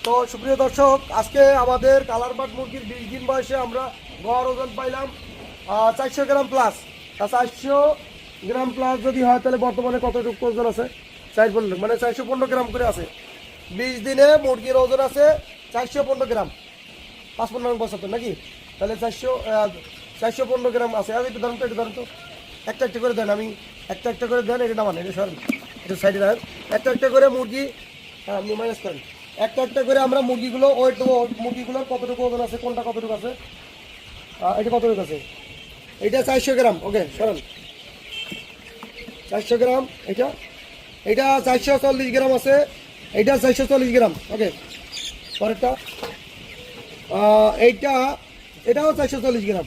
তো সুপ্রিয় দর্শক, আজকে আমাদের কালারবাট মুরগির 20 দিন বয়সে আমরা গড় ওজন পাইলাম 400 গ্রাম প্লাস। 400 গ্রাম প্লাস যদি হয় তাহলে বর্তমানে কতটুকু ওজন আছে? 415, মানে 415 গ্রাম করে আছে। 20 দিনে মুরগির ওজন আছে 415 গ্রাম, 55 নাকি? তাহলে 415 গ্রাম আছে। আর একটু ধরুন তো, একটু ধরুন তো, একটা একটা করে দেন। আমি একটা একটা করে দেন, এটা নামান, এটা সরেন, এটা সাইডে রাখেন। একটা একটা করে মুরগি আপনি মাইনাস করেন। একটা একটা করে আমরা মুরগিগুলো ওয়েট দেবো। মুরগিগুলোর কতটুকু ওজন আছে, কোনটা কতটুকু আছে, এটা কতটুকু আছে। এটা 400 গ্রাম, ওকে সরেন। 400 গ্রাম, এটা এটা 440 গ্রাম আছে। এইটা 440 গ্রাম, ওকে। পরেরটা এইটা, এটাও 440 গ্রাম,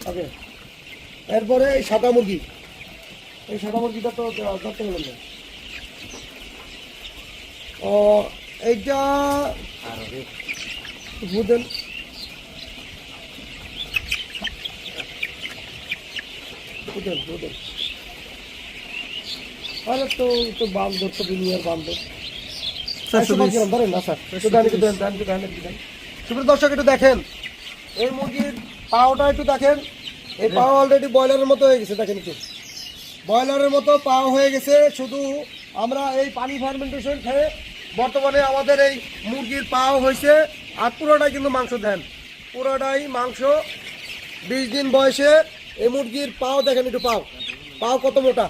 ওকে। এরপরে এই সাদা মুরগি, এই সাদা মুরগিটা তো ধরতে গেলেন না। এইটা বুঝেন, বুঝেন বুঝেন। আরে তো তো বান্দর, তো দুনিয়ার বান্দর। 420 গ্রাম ধরেন না স্যার, একটু দেন, একটু দেন, একটু দেন, একটু দেন। সুপ্রিয় দর্শক, একটু দেখেন এই মুরগির পাওটা, একটু দেখেন। এই পাও অলরেডি ব্রয়লারের মতো হয়ে গেছে, দেখেন একটু ব্রয়লারের মতো পাও হয়ে গেছে। শুধু আমরা এই পানি ফার্মেন্টেশন খেয়ে বর্তমানে আমাদের এই মুরগির পাও হয়েছে। আর পুরোটাই কিন্তু মাংস, দেন পুরোটাই মাংস। 20 দিন বয়সে এই মুরগির পাও দেখেন, একটু পাও, পাও কত মোটা,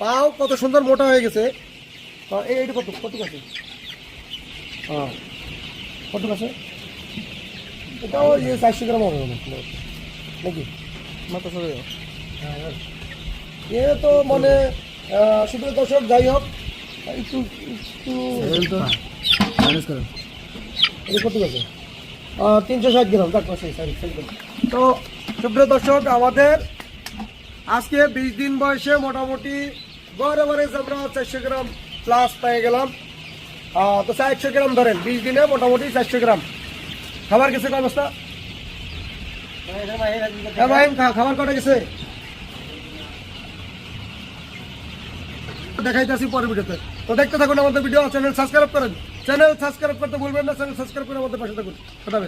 পাও কত সুন্দর মোটা হয়ে গেছে। এইটা কত কত আছে, হ্যাঁ কত আছে, এটাও 400 গ্রাম হবে নাকি? মাত্র সরে এ তো মানে সুপ্রিয় দর্শক, যাই হোক, একটু একটু কত আছে, 360 গ্রাম। তো সুপ্রিয় দর্শক, আমাদের আজকে 20 দিন বয়সে মোটামুটি গড় এভারেজ আমরা 400 গ্রাম প্লাস পেয়ে গেলাম। তো 400 গ্রাম ধরেন, 20 দিনে মোটামুটি 400 গ্রাম। খাবার গেছে কয় বস্তা? খাবার কটা গেছে দেখাইতেছি পরের ভিডিওতে। তো দেখতে থাকুন আমাদের ভিডিও। চ্যানেল সাবস্ক্রাইব করেন, চ্যানেল সাবস্ক্রাইব করতে ভুলবেন না। চ্যানেল সাবস্ক্রাইব করে আমাদের পাশে থাকুন। কথা